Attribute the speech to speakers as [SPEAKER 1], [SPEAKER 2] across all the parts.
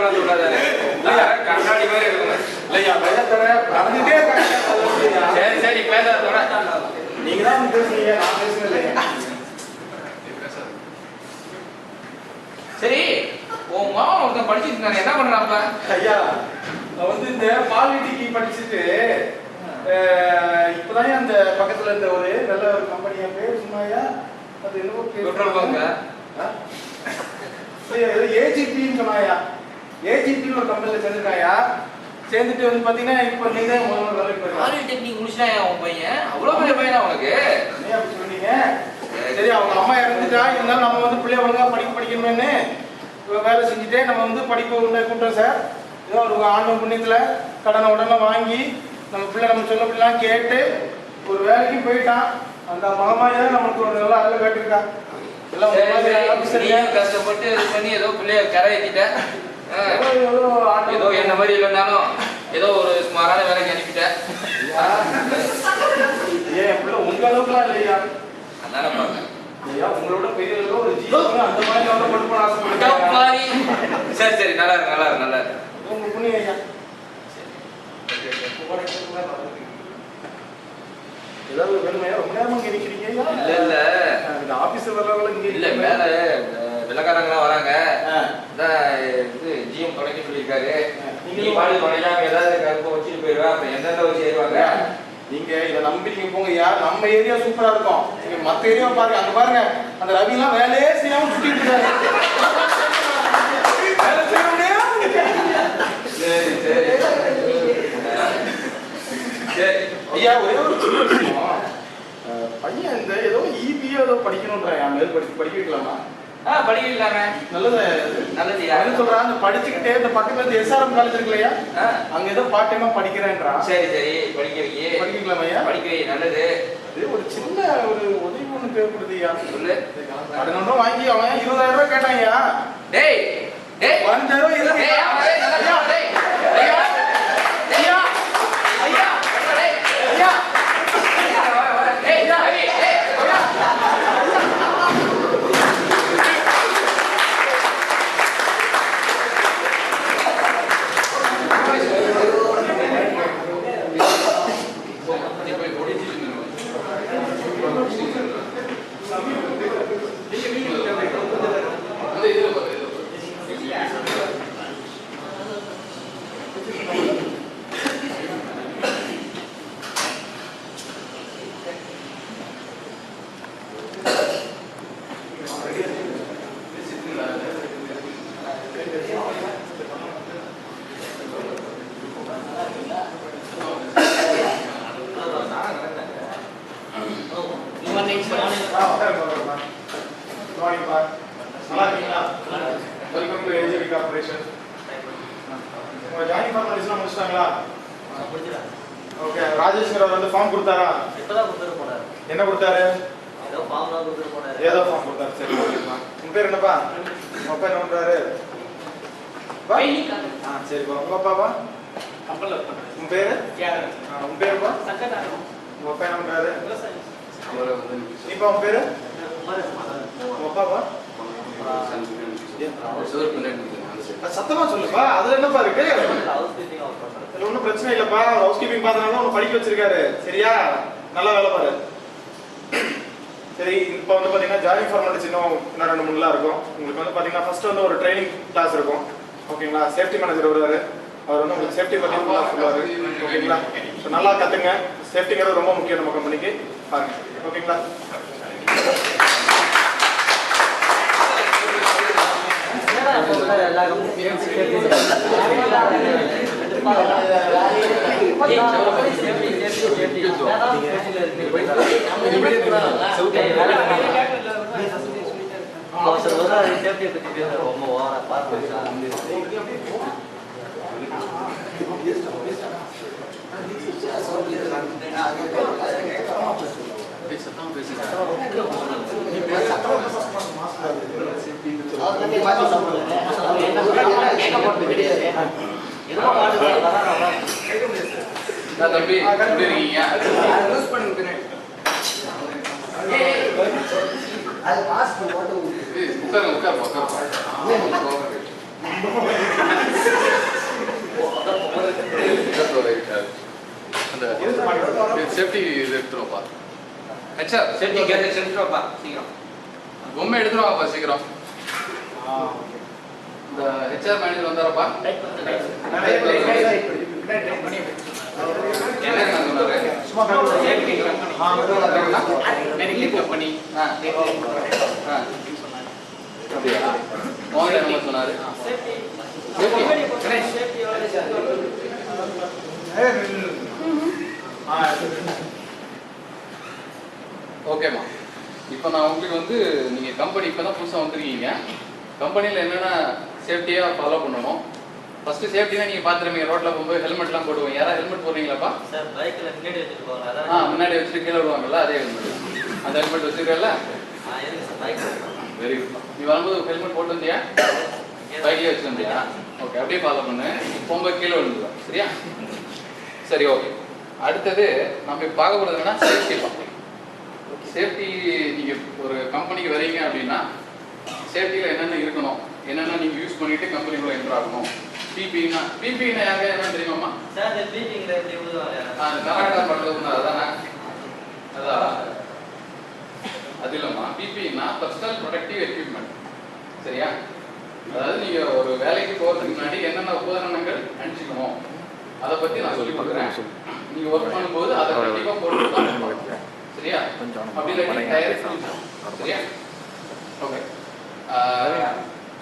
[SPEAKER 1] பண்ண சொல்றாரு. கண்ணாடி மாதிரி இருக்கணும்.
[SPEAKER 2] இல்லையா பயத்தர நடந்துட்டே இருக்காங்க.
[SPEAKER 1] சரி சரி பேசாதோட
[SPEAKER 2] நீங்க தான் பேசுறீங்க, நான் பேசுறது இல்லையா.
[SPEAKER 1] சரி உன் மாமா ஒருத்தன் படிச்சுட்டு இருந்தானே, என்ன பண்றாங்க?
[SPEAKER 2] ஐயா வந்து இந்த பாலிட்டிக்கு படிச்சுட்டு இப்பதான் அந்த பக்கத்துல இருந்த ஒரு நல்ல ஒரு கம்பெனியா பேர் சொன்னாயா, அது என்னவோ
[SPEAKER 1] பெட்ரோல் பங்க்
[SPEAKER 2] ஏஜிபின்னு சொன்னாயா. ஏஜிபின்னு ஒரு கம்பெனில சேர்ந்துருக்காயா. சேர்ந்துட்டு வந்து பாத்தீங்கன்னா இப்ப நீங்க முதல்ல வேலைக்கு போயிருக்காங்க.
[SPEAKER 1] பாலிடெக்னிக் முடிச்சிட்டாயா உன் பையன்? அவ்வளவு பெரிய பையனா உனக்கு?
[SPEAKER 2] என்ன அப்படி சொன்னீங்க? சரி அவங்க அம்மா இறந்துட்டா, இருந்தாலும் நம்ம வந்து பிள்ளைய ஒழுங்கா படிக்கணும்னு வேலை செஞ்சுட்டே நம்ம வந்து படிப்பு கூப்பிட்டோம் சார். ஏதோ ஒரு ஆண்டு புண்ணியத்துல கடனை உடனே வாங்கி நம்ம பிள்ளை நம்ம சொல்லப்படிலாம் கேட்டு ஒரு வேலைக்கு போயிட்டான். அந்த மகமாயா நமக்கு ஒரு நல்ல ஆளு கேட்டிருக்கா.
[SPEAKER 1] எல்லாம் கஷ்டப்பட்டு இது பண்ணி ஏதோ பிள்ளைய கரை ஏற்றிட்டேன். ஏதோ என்ன மாதிரி இல்லைன்னாலும் ஏதோ ஒரு சுமாரான வேலைக்கு அனுப்பிட்டேன்.
[SPEAKER 2] ஏன் பிள்ளை உங்க அளவுக்குலாம் இல்லையா?
[SPEAKER 1] அதான பாருங்க
[SPEAKER 2] ஐயா உங்களோட பெரிய ஒரு ஜீவன் அந்த மாதிரி கொண்டு போன ஆசைப்படுறேன்.
[SPEAKER 1] சரி சரி நல்லா இருக்கு நல்லா இருக்கு நல்லா இருக்கு.
[SPEAKER 2] உங்க புண்ணியம் ஐயா. ஏதாவது வேணுமையா? ரொம்ப நேரமா இங்க நிக்கிறீங்க?
[SPEAKER 1] இல்ல இல்ல
[SPEAKER 2] இந்த ஆபீஸ் வர்றவங்க இங்க
[SPEAKER 1] இல்ல மேல விலக்காரங்களாம் வராங்க. இது ஜிஎம் தொடங்கி சொல்லியிருக்காரு. நீ பாடி தொடங்காம ஏதாவது கருப்பை வச்சுட்டு போயிடுவா, அப்புறம் எந்தெந்த வச்சு ஏறுவாங்க.
[SPEAKER 2] நீங்க இதை நம்பிக்கை போங்க ஐயா. நம்ம ஏரியா சூப்பரா இருக்கும். நீங்க மத்த ஏரியா பாருங்க, அங்க பாருங்க அந்த ரவி எல்லாம் வேலையே செய்யாம சுத்திட்டு இருக்காரு. வேலை செய்ய முடியாது.
[SPEAKER 1] சரி சரி சரி
[SPEAKER 2] ஐயா ஒரே ஒரு சின்ன விஷயம். பையன் இந்த ஏதோ இபியோ ஏதோ படிக்கணும்ன்றான். மேல் படிக்க வைக்கலாமா?
[SPEAKER 1] படிக்கலாமே.
[SPEAKER 2] நல்லது
[SPEAKER 1] நல்லது.
[SPEAKER 2] என்ன சொல்றான், அந்த படிச்சுக்கிட்டே இந்த பக்கத்துல இருந்து எஸ்ஆர்எம் காலேஜ் இருக்கு இல்லையா, அங்க ஏதோ பார்ட் டைமா படிக்கிறேன்றான்.
[SPEAKER 1] சரி சரி படிக்க வைக்க
[SPEAKER 2] படிக்கலாமா ஐயா?
[SPEAKER 1] படிக்க வை நல்லது.
[SPEAKER 2] இது ஒரு சின்ன ஒரு உதவி ஒண்ணு தேவைப்படுது ஐயா.
[SPEAKER 1] சொல்லு.
[SPEAKER 2] கடனோட வாங்கி அவன் 20,000 ரூபாய் கேட்டாங்கய்யா.
[SPEAKER 1] டேய் டேய்
[SPEAKER 2] 15,000 இருக்கு.
[SPEAKER 1] ஐயா ஐயா ஐயா ஐயா ஐயா ராஜேஸ்வரர் வந்து ஃபார்ம் கொடுத்தாரா?
[SPEAKER 3] இப்பதான் கொடுத்துட்டு போனாரு.
[SPEAKER 2] என்ன கொடுத்தாரு?
[SPEAKER 3] ஏதோ ஃபார்ம் தான் கொடுத்துட்டு போனாரு.
[SPEAKER 2] ஏதோ ஃபார்ம் கொடுத்தாரு. சரி ஓகேப்பா. உன் பேர் என்னப்பா? உங்க அப்பா என்ன பண்றாரு? சரிப்பா. உங்க அப்பாவா?
[SPEAKER 3] கப்பல்ல.
[SPEAKER 2] உன் பேரு?
[SPEAKER 3] கேரளா.
[SPEAKER 2] உன் பேருப்பா?
[SPEAKER 3] சக்கராரோ.
[SPEAKER 2] உங்க அப்பா என்ன பண்றாரு? நீப்பா உன் பேரு? உங்க அப்பாவா? சத்தமா சொல்லுப்பா. அதுல என்னப்பா இருக்கு?
[SPEAKER 3] ஹவுஸ் கீப்பிங் அவர் பண்றாரு.
[SPEAKER 2] இதுல ஒன்றும் பிரச்சனை இல்லப்பா. ஹவுஸ் கீப்பிங் பார்த்தனால உன்னை படிக்க வச்சிருக்காரு. சரியா? நல்லா வேலை பாரு. சரி இப்போ வந்து பாத்தீங்கன்னா ஜாயினிங் ஃபார்மாலிட்டிஸ் இன்னும் 2-3 இருக்கும். உங்களுக்கு வந்து பாத்தீங்கன்னா ஃபர்ஸ்ட் வந்து ஒரு ட்ரைனிங் கிளாஸ் இருக்கும். ஓகேங்களா? சேஃப்டி மேனேஜர் வருவாரு. அவர் வந்து உங்களுக்கு சேஃப்டி பத்தி ஃபுல்லா சொல்லுவாரு. ஓகேங்களா? ஸோ நல்லா கத்துங்க. சேஃப்டிங்கிறது ரொம்ப முக்கியம் நம்ம கம்பெனிக்கு. பாருங்க. ஓகேங்களா?
[SPEAKER 3] எல்லா கம்பெனியும்
[SPEAKER 1] தம்பி எப்படி இருக்கீங்க? யூஸ் பண்ணுங்க. அது பாஸ் பண்ணி உட்காருங்க உட்காருங்க உட்காருங்க.
[SPEAKER 4] அந்த சேஃப்டி இது எடுத்துருவோம்ப்பா. ஹெச்ஆர்
[SPEAKER 1] சேஃப்டி கேஜெட்ஸ் எடுத்துட்டு வாப்பா சீக்கிரம்.
[SPEAKER 4] பொம்மை எடுத்துருவாப்பா சீக்கிரம். இந்த ஹெச்ஆர் மேனேஜர் வந்தாரப்பா. என்ன சொன்னாரு?
[SPEAKER 1] சேஃப்டி
[SPEAKER 4] கம்பெனி அப்படியா? உங்கள்கிட்ட என்ன சொன்னாரு? ஓகேம்மா. இப்போ நான் உங்களுக்கு வந்து நீங்கள் கம்பெனி இப்போ தான் புதுசாக வந்துருக்கீங்க. கம்பெனியில் என்னென்ன சேஃப்டியாக ஃபாலோ பண்ணணும். ஃபஸ்ட்டு சேஃப்டினா நீங்கள் பார்த்துருப்பீங்க, ரோட்டில் போகும்போது ஹெல்மெட்லாம் போடுவோம். யாராவது ஹெல்மெட் போடுறீங்களாப்பா?
[SPEAKER 3] சார் பைக்கில் முன்னாடி வச்சுட்டு போவாங்க.
[SPEAKER 4] முன்னாடி வச்சுட்டு கீழே விடுவாங்கல்ல, அதே ஹெல்மெட். அந்த ஹெல்மெட் வச்சுருக்கல?
[SPEAKER 3] இருக்கு சார் பைக்.
[SPEAKER 4] Very good. நீ வரும்போது ஹெல்மெட் போட்டு வந்தியா? பைக்லேயே வச்சு வந்தியா? ஓகே, அப்படியே ஃபாலோ பண்ணு. போகும்போது கீழே விழுந்துடும். சரியா? சரி, ஓகே. அடுத்தது நம்ம இப்போ பார்க்க போகிறது என்னன்னா சேஃப்டி பார்ப்போம். சேஃப்டி நீங்கள் ஒரு கம்பெனிக்கு வரீங்க அப்படின்னா சேஃப்டியில் என்னென்ன இருக்கணும், என்னென்ன நீங்கள் யூஸ் பண்ணிட்டு கம்பெனிக்குள்ளே என்ட்ரு ஆகணும். பிபின்னா யாருக்கா என்னன்னு தெரியுமாம்மா?
[SPEAKER 3] சார் இந்த பீப்பிங்கில் எப்படி ஊதுவாங்க?
[SPEAKER 4] அந்த கர்நாடகா பண்ணுறது அதானே? அதான் அது இல்லைம்மா. பிபின்னா பர்சனல் ப்ரொடக்டிவ் எக்யூப்மெண்ட். சரியா? அதாவது நீங்கள் ஒரு வேலைக்கு போகிறதுக்கு முன்னாடி என்னென்ன உபகரணங்கள் அணிஞ்சிக்கணும் அதை பற்றி நான் சொல்லி கொடுக்குறேன். நீங்கள் ஒர்க் பண்ணும்போது அதை கண்டிப்பாக போட்டு. சரியா? அப்படி இல்லாட்டி டயர். சரியா? ஓகே.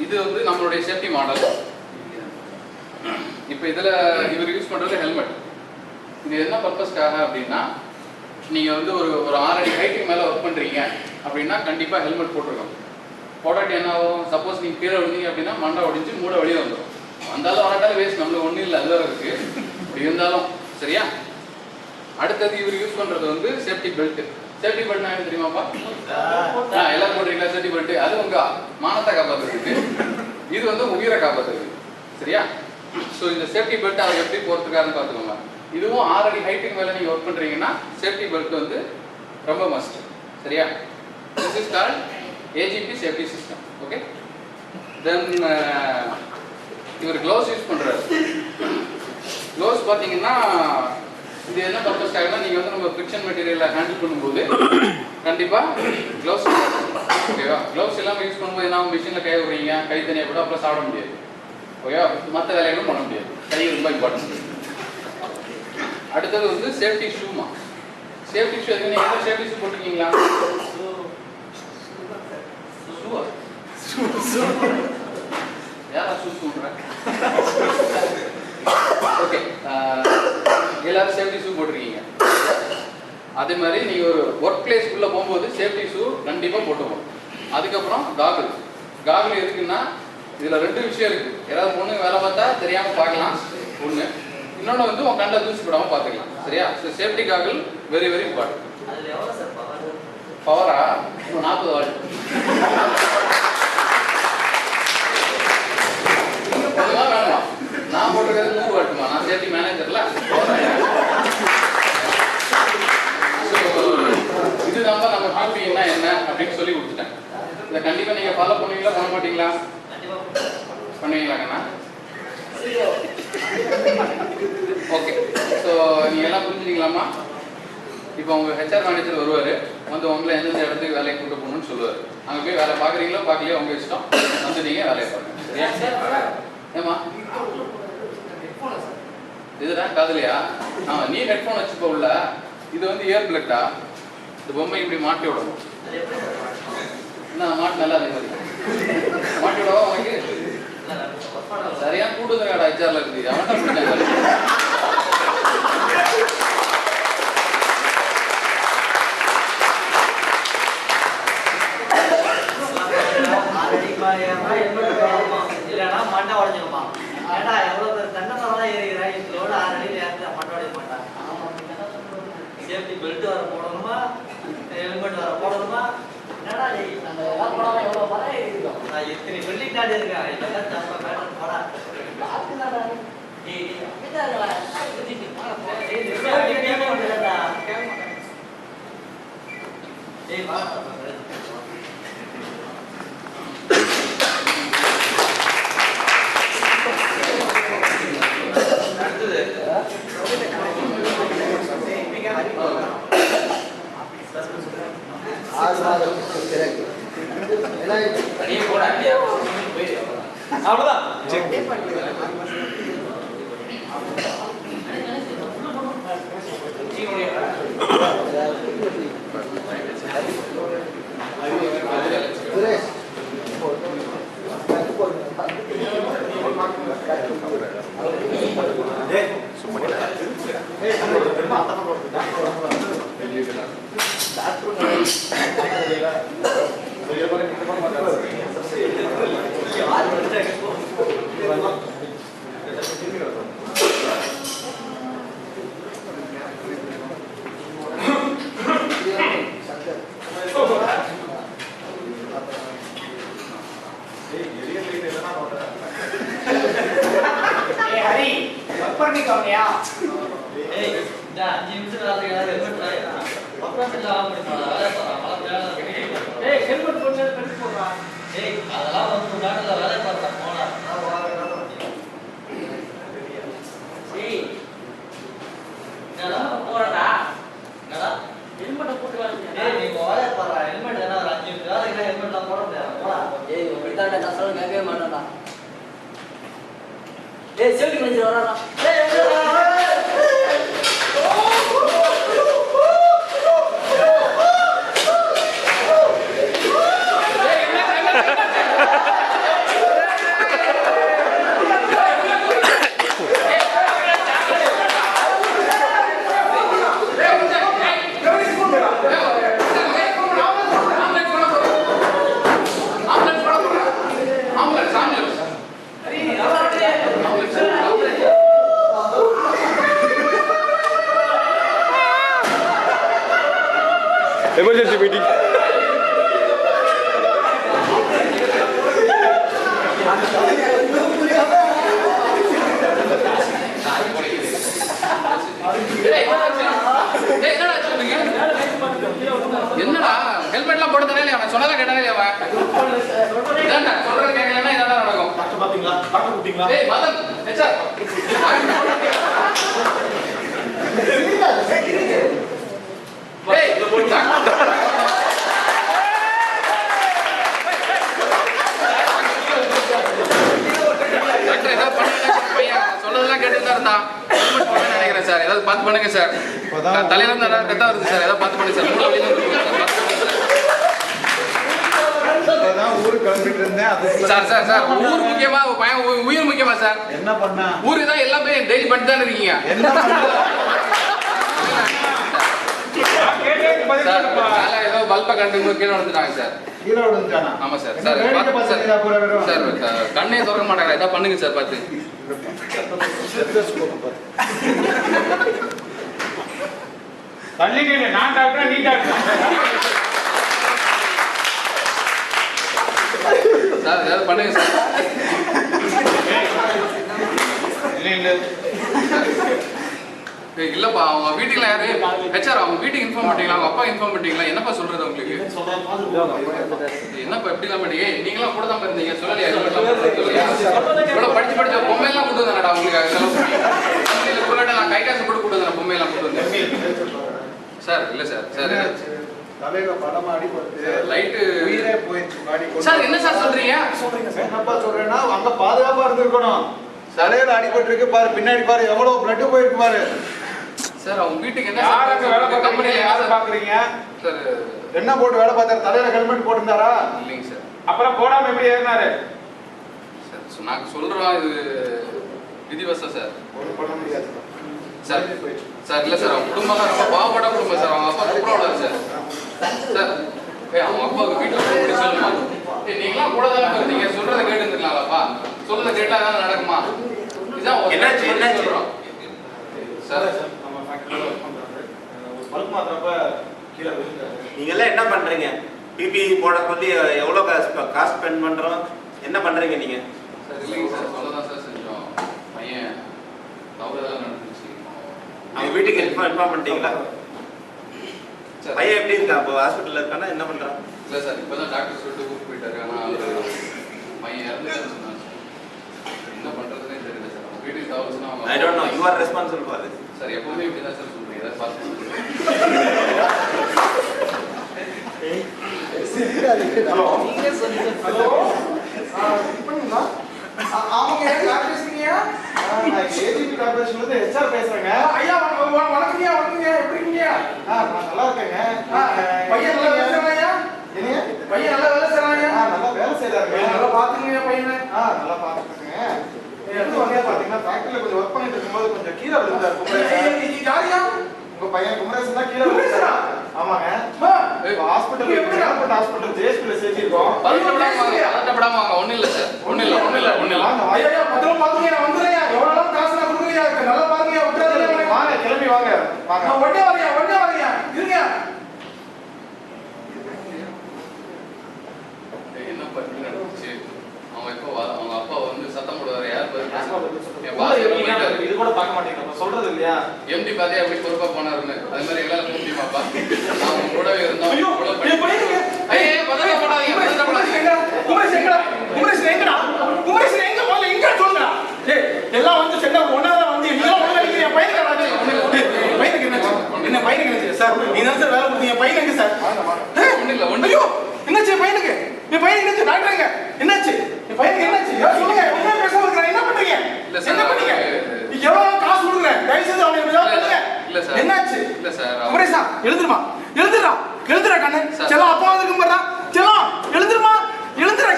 [SPEAKER 4] இது வந்து நம்மளுடைய சேஃப்டி மாடல். இப்போ இதில் இவர் யூஸ் பண்ணுறது ஹெல்மெட். இது என்ன பர்பஸ்க்காக அப்படின்னா, நீங்கள் வந்து ஒரு 6 அடி ஹைட்டுக்கு மேலே ஒர்க் பண்ணுறீங்க அப்படின்னா கண்டிப்பாக ஹெல்மெட் போட்டிருக்கோம். போடாட்டி என்ன ஆகும்? சப்போஸ் நீங்கள் கீழே விழுந்தீங்க அப்படின்னா மண்டை ஒடிஞ்சு மூட வெளியே வந்துடும். வந்தாலும் வராட்டாலும் வேஸ்ட், நம்மளுக்கு ஒன்றும் இல்லை, அதுதான் இருக்குது. அப்படி இருந்தாலும் சரியா? அடுத்தது இவர் யூஸ் பண்ணுறது வந்து சேஃப்டி பெல்ட். சேஃப்டி பெல்ட்னா என்ன தெரியுமாப்பா? எல்லாரும் போடுறீங்களா சேஃப்டி பெல்ட்? அது உங்கள் மானத்தை காப்பாற்றுறதுக்கு, இது வந்து உயிரை காப்பாற்றுறதுக்கு. சரியா? ஸோ இந்த சேஃப்டி பெல்ட் அதை எப்படி போகிறதுக்காருன்னு பார்த்துக்கோங்க. இதுவும் 6 அடி ஹைட்டுக்கு மேலே நீங்கள் ஒர்க் பண்ணுறீங்கன்னா சேஃப்டி பெல்ட் வந்து ரொம்ப மஸ்ட். சரியா? This is called AGB safety system. Okay. Then இவர் க்ளவுஸ் யூஸ் பண்ணுறாரு. க்ளவுஸ் பார்த்தீங்கன்னா இது என்ன பர்பஸ்க்காகனா, நீங்கள் வந்து நம்ம ஃப்ரிக்ஷன் மெட்டீரியலை ஹேண்டில் பண்ணும்போது கண்டிப்பாக க்ளவுஸ் ஓகேவா? க்ளவுஸ் இல்லாமல் யூஸ் பண்ணும்போது என்ன மிஷினில் கை விடுறீங்க, கை தனியாக கூட அப்புறம் சாப்பிட முடியாது. ஓகேவா? மற்ற வேலைகளும் பண்ண முடியாது. கை ரொம்ப இம்பார்ட்டன்ட். அடுத்தது வந்து சேஃப்டி ஷூமா. சேஃப்டி ஷூ எதுக்கு நீங்கள் சேஃப்டி ஷூ போட்டிருக்கீங்களா? யாரா ஷூ சொல்கிறேன்? ஓகே, எல்லாரும் சேஃப்டி ஷூ போட்டிருக்கீங்க. அதே மாதிரி நீங்கள் ஒரு ஒர்க் பிளேஸ்க்குள்ளே போகும்போது சேஃப்டி ஷூ கண்டிப்பாக போட்டுக்கணும். அதுக்கப்புறம் காகுல். காகுல் எதுக்குன்னா இதில் 2 விஷயம் இருக்குது. ஏதாவது பொண்ணு வேலை பார்த்தா தெரியாமல் பார்க்கலாம் ஒன்று, இன்னொன்று வந்து உன் கண்ணில் தூசி போடாமல் பார்த்துக்கலாம். சரியா? So safety goggle very very important.
[SPEAKER 3] அதில் எவ்வளோ சார்
[SPEAKER 4] பவரா? 40 வாட். அதுதான் வேணுமா? நான் போட்டிருக்கிறது 100 வாட்டுமா? நான் சேஃப்டி மேனேஜர்ல. இது நம்ம பிபின்னா என்ன அப்படின்னு சொல்லி கொடுத்துட்டேன். இதை கண்டிப்பாக நீங்கள் ஃபாலோ பண்ணுவீங்களா பண்ண மாட்டீங்களா? பண்ணுவீங்களாங்கண்ணா? ஓகே. ஸோ நீங்கள் எல்லாம் புரிஞ்சுட்டீங்களாம்மா? இப்போ உங்கள் ஹெச்ஆர் மேனேஜர் வருவார், வந்து உங்களை எந்தெந்த இடத்துக்கு வேலையை கூட்டு போகணும்னு சொல்லுவார். அங்கே போய் வேலை பார்க்குறீங்களோ பார்க்கலையோ உங்கள் இஷ்டம், வந்து நீங்கள் வேலையை பாருங்க. சரியா? ஏம்மா இதுதான் காதலியா? நீ ஹெட்ஃபோன் வச்சுப்போ உள்ள. இது வந்து இயர் பிளட்டா? இந்த பொம்மை இப்படி மாட்டி விடணும். என்ன மாட்டு நல்லா அதே மாதிரி மாட்டி விடவா உனக்கு? சரியான கூட்டுதுடா ஹெச்ஆர்ல இருந்து. அவன்கிட்ட பிடிச்சாங்க.
[SPEAKER 3] இல்லைன்னா மண்டை உடஞ்சிருமா? ஏன்னா எவ்வளோ பேர் தென்னை மரம் ஏறிக்கிறேன், இதோட 6 அடியில் ஏற்ற மண்டை உடைய மாட்டாங்க. சேஃப்டி பெல்ட் வர போடணுமா, ஹெல்மெட் வர போடணுமா? என்னடா அந்த எல்லாம் போடாமல் எவ்வளோ மரம் ஏறிக்கிறோம். நான் இத்தனை பில்டிங் தாண்டி இருக்கேன். இதெல்லாம் தப்பா மேடம் போடா.
[SPEAKER 1] தனியே போட இல்லையா
[SPEAKER 3] அவ்வளவுதான்.
[SPEAKER 2] Emergency meeting.
[SPEAKER 4] என்னடா ஹெல்மெட்லாம் போட்டு தானே அவன் சொன்னதை கேட்டானே அவன் சொல்றது கேட்கலன்னா இதான் நடக்கும்.
[SPEAKER 2] பாத்தீங்களா டாக்டர் கூப்பிட்டீங்களா?
[SPEAKER 4] ஏய் மதன் ஹெச்ஆர் சொன்னதெல்லாம் கேட்டு தான் இருந்தான். நினைக்கிறேன் சார், ஏதாவது பார்த்து பண்ணுங்க சார். தலையில இருந்து ரத்தம் வருது சார், ஏதாவது பார்த்து பண்ணுங்க சார். மூணு வழியில
[SPEAKER 5] ஊருக்கு கிளம்பிட்டு இருந்தேன்.
[SPEAKER 4] சார் சார் சார் ஊர் முக்கியமா பையன் உயிர் முக்கியமா சார்?
[SPEAKER 5] என்ன பண்ண?
[SPEAKER 4] ஊரு தான் எல்லாமே டெய்லி பண்ணிட்டு தான் இருக்கீங்க.
[SPEAKER 5] என்ன
[SPEAKER 4] சார் ஏதோ பல்பை கண்டு கீழே வந்துட்டாங்க சார்.
[SPEAKER 5] கீழே விழுந்துட்டானா?
[SPEAKER 4] ஆமா சார். சார் சார் கண்ணே திறக்க மாட்டாங்க, ஏதாவது பண்ணுங்க சார் பார்த்து.
[SPEAKER 5] தள்ளி நில்லு, நான் டாக்டர் நீ டாக்டர்.
[SPEAKER 4] சார் ஏதாவது பண்ணுங்க சார். இல்லப்பா அவங்க வீட்டுக்குள்ள யாரு ஹெச்ஆர் அவங்க வீட்டுக்கு இன்ஃபார்ம் பண்ணிட்டீங்களா? அவங்க அப்பா இன்ஃபார்ம் பண்ணிட்டீங்களா? என்னப்பா சொல்றது உங்களுக்கு? என்னப்பா எப்படி எல்லாம் பண்ணீங்க? நீங்களாம் கூட தான் இருந்தீங்க, சொல்லலையா? இவ்வளவு படிச்சு படிச்ச பொம்மையெல்லாம் கொண்டு வந்தேன்டா உங்களுக்கு. சொல்லிட்டு நான் கை காசு போட்டு கொண்டு வந்தேன், பொம்மையெல்லாம் கொண்டு வந்தேன் சார். இல்ல சார் சார்
[SPEAKER 5] தலையில படமா அடிபட்டு
[SPEAKER 4] லைட்டு
[SPEAKER 5] உயிரே போயிடுச்சு. பாடி
[SPEAKER 4] சார் என்ன சார் சொல்றீங்க?
[SPEAKER 5] என்னப்பா சொல்றேன்னா அங்க பாதுகாப்பா இருந்திருக்கணும். தலையில அடிபட்டு இருக்கு பாரு, பின்னாடி பாரு எவ்வளவு பிளட் போயிருக்கு பாரு.
[SPEAKER 4] சார் அவங்க வீட்டுக்கு என்ன
[SPEAKER 5] யாருக்கு வேலை பார்க்கறீங்க? யாரை பாக்குறீங்க
[SPEAKER 4] சார்?
[SPEAKER 5] என்ன போட்டு வேலை பார்த்தாரு? தலையில ஹெல்மெட் போட்டுருந்தாரா?
[SPEAKER 4] இல்லைங்க சார்.
[SPEAKER 5] அப்புறம் போடாம எப்படி ஏறினாரு?
[SPEAKER 4] சார் நாங்க சொல்றோம், இது விதிவசம் சார்.
[SPEAKER 5] ஒன்றும் பண்ண முடியாது
[SPEAKER 4] சார். சார் இல்ல சார், அவங்க குடும்பம்லாம் ரொம்ப பாவப்பட்ட குடும்பம் சார். அவங்க அப்பா சூப்பராக சார். சார் அவங்க அப்பாவுக்கு வீட்டில் போய் சொல்லுமா? நீங்களாம் கூட தானே இருந்தீங்க, சொல்றதை கேட்டு இருந்துக்கலாம்ப்பா. சொல்றதை கேட்டா தானே நடக்குமா? இதுதான் என்ன சொல்றோம் சார்.
[SPEAKER 2] நம்ம ஃபேக்டரியில ஒர்க் பண்றாரு. ஒரு பல்ப் மாத்திரப்ப கீழே விழுந்தாரு.
[SPEAKER 6] நீங்க எல்லாம் என்ன பண்றீங்க? பிபி போட சொல்லி எவ்வளவு காசு ஸ்பெண்ட் பண்றோம், என்ன பண்றீங்க நீங்க?
[SPEAKER 4] சார் இல்லைங்க சார், சொல்லதான் சார் செஞ்சோம். பையன் தவறுதெல்லாம் நடந்துச்சு.
[SPEAKER 6] அவங்க வீட்டுக்கு இன்ஃபார்ம் பண்ணிட்டீங்களா?
[SPEAKER 4] சார்
[SPEAKER 6] பையன் எப்படி இருக்கா? இப்போ ஹாஸ்பிட்டல்ல இருக்கானா? என்ன பண்றான்?
[SPEAKER 4] இல்லை சார், இப்போதான் டாக்டர் சொல்லிட்டு கூப்பிட்டு போயிட்டாரு. ஆனால் அவர் பையன் இறந்துட்டாருன்னு சொன்னாங்க சார். என்ன பண்ணுறதுனே தெரியல சார். அவங்க வீட்டுக்கு தவறுச்சுன்னா அவங்க
[SPEAKER 6] I don't know, you are responsible for this.
[SPEAKER 4] Sir எப்பவுமே இப்படி தான் சார் சொல்றீங்க, ஏதாவது பார்த்து
[SPEAKER 2] ஹலோ
[SPEAKER 3] நீங்க சொல்லுங்க.
[SPEAKER 2] ஹலோ பண்ணுங்களா
[SPEAKER 5] ஆமாங்க யார் பேசுறீங்க? நான் ஏஜிபி கார்பரேஷன்ல இருந்து ஹெச்ஆர் பேசுறேங்க.
[SPEAKER 2] ஐயா வணக்கம்யா எப்படி இருக்கீங்க?
[SPEAKER 5] நான் நல்லா இருக்கேங்க.
[SPEAKER 2] பையன் நல்லா வேலை செய்றாயா?
[SPEAKER 5] என்னங்க?
[SPEAKER 2] பையன் நல்லா வேலை செய்றாயா?
[SPEAKER 5] நல்லா வேலை செய்றாருங்க.
[SPEAKER 2] நல்லா பாத்துக்கங்க பையனை.
[SPEAKER 5] நல்லா பாத்துக்கங்க. எடுத்து வந்து பாத்தீங்கன்னா ஃபேக்டரியில கொஞ்சம் ஒர்க் பண்ணிட்டு இருக்கும்போது கொஞ்சம் கீழே விழுந்தாரு.
[SPEAKER 2] யாரையா?
[SPEAKER 5] உங்க பையன் குமரேசன் தான் கீழே விழுந்தாரு. ஆமாங்க. ஹாஸ்பிடல் ஏர்போர்ட் ஹாஸ்பிடல் ஜேஎஸ்பில சேர்த்திருக்கோம்.
[SPEAKER 4] பதட்டப்படாம வாங்க. ஒண்ணும் இல்ல சார். ஒண்ணும் இல்ல.
[SPEAKER 2] ஐயா பத்திரம் பாத்துங்க நான் வந்துறேன். எவ்வளவு காசு நான் கொடுக்குறியா? நல்லா பாருங்க விட்டுறாதீங்க.
[SPEAKER 5] வாங்க கிளம்பி வாங்க.
[SPEAKER 2] நான் உடனே வரையா இருங்க.
[SPEAKER 4] என்னப்பா இப்படி நடந்துச்சு? அவங்க அப்பா வந்து சத்தம் போடுவாரு. யார்
[SPEAKER 2] இது கூட பார்க்க மாட்டேங்க சொல்றது இல்லையா?
[SPEAKER 4] எம்டி பாத்தே அப்படி பொறுப்பா போனாருன்னு அது மாதிரி எங்களால போக முடியுமாப்பா? நான் கூடவே இருந்தோம்.
[SPEAKER 2] ஐயோ என் பையனுக்கு குமரேசன் எங்க போல எங்க சொல்லுடா. டேய் எல்லாம் வந்து செண்டா ஒண்ணாதான் வந்து நீங்க ஒண்ணா நிக்கிறீங்க. பையனுக்கு என்னாச்சு? என்ன பையனுக்கு என்னாச்சு சார்? நீங்க தான் சார் வேலை கொடுத்தீங்க. பையனுக்கு எங்க சார்?
[SPEAKER 4] ஒண்ணு
[SPEAKER 2] ஐயோ என்னாச்சு பையனுக்கு? என் பையனுக்கு என்னாச்சு? டாக்டருங்க என்னாச்சு? என் பையனுக்கு என்னாச்சு? சொல்லுங்க. என்ன பேசாம இருக்கறீங்க? என்ன பண்றீங்க? என்ன பண்ணீங்க? நீங்க எவ்வளவு காசு கொடுக்குறேன்? தயவு செய்து அவனை ஏதாவது பண்ணுங்க.
[SPEAKER 4] இல்ல சார்.
[SPEAKER 2] என்னாச்சு?
[SPEAKER 4] இல்ல சார்.
[SPEAKER 2] குமரேசா எழுந்துருமா கண்ணு. செல்லம் அப்பா வந்து கும்பிடுறா. செல்லம் எழுந்துருமா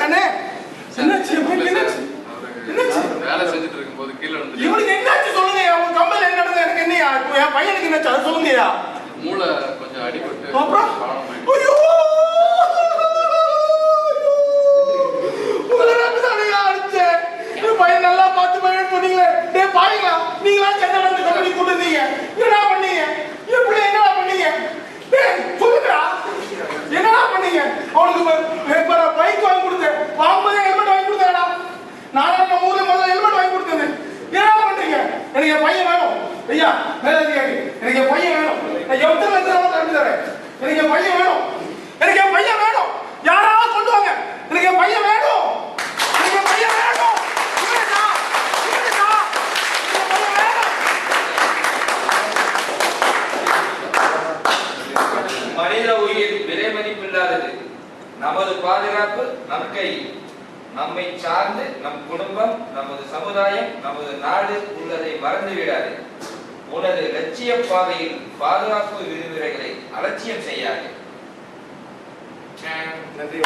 [SPEAKER 2] கண்ணு. என்னாச்சு? என்னாச்சு?
[SPEAKER 4] வேலை செஞ்சுட்டு இருக்கும்போது கீழே வந்து
[SPEAKER 2] இவனுக்கு என்னாச்சு சொல்லுங்க. அவன் கம்பல் என்ன நடந்தது எனக்கு என்னையா? என் பையனுக்கு என்னாச்சு அதை சொல்லுங்கயா.
[SPEAKER 4] மூளை கொஞ்சம் அடிபட்டு
[SPEAKER 2] அப்புறம்
[SPEAKER 4] பாவமாயிடுச்சு.
[SPEAKER 2] ஐயோ பையன் நல்லா பார்த்து பையன் சொன்னீங்களே. டே பாருங்களா நீங்களா சென்னை வந்து கம்பெனி கூட்டுறீங்க. என்னடா பண்ணீங்க? எப்படி என்னடா பண்ணீங்க? டேய் சொல்லுங்கடா. என்னடா பண்ணீங்க? அவனுக்கு பைக் வாங்கி கொடுத்தேன். வாங்கும்போது ஹெல்மெட் வாங்கி கொடுத்தேடா. நானும் நம்ம ஊர்ல முதல்ல ஹெல்மெட் வாங்கி கொடுத்தேன். என்னடா பண்றீங்க? எனக்கு என் பையன் வேணும். ஐயா மேலதிகாரி எனக்கு என் பையன் வேணும். நான் எவ்வளவு லட்சம் தரேன் தரேன். எனக்கு என் பையன் வேணும். யாராவது கொண்டு வாங்க. எனக்கு என் பையன் வேணும்.
[SPEAKER 1] மனித உயிர் விலை மதிப்பில்லாதது. நமது பாதுகாப்பு நம் கையில். நம்மை சார்ந்து நம் குடும்பம், நமது சமுதாயம், நமது நாடு உள்ளதை மறந்து விடாது. உனது லட்சிய பாதையில் பாதுகாப்பு விதிமுறைகளை அலட்சியம் செய்யாது.
[SPEAKER 2] நன்றி.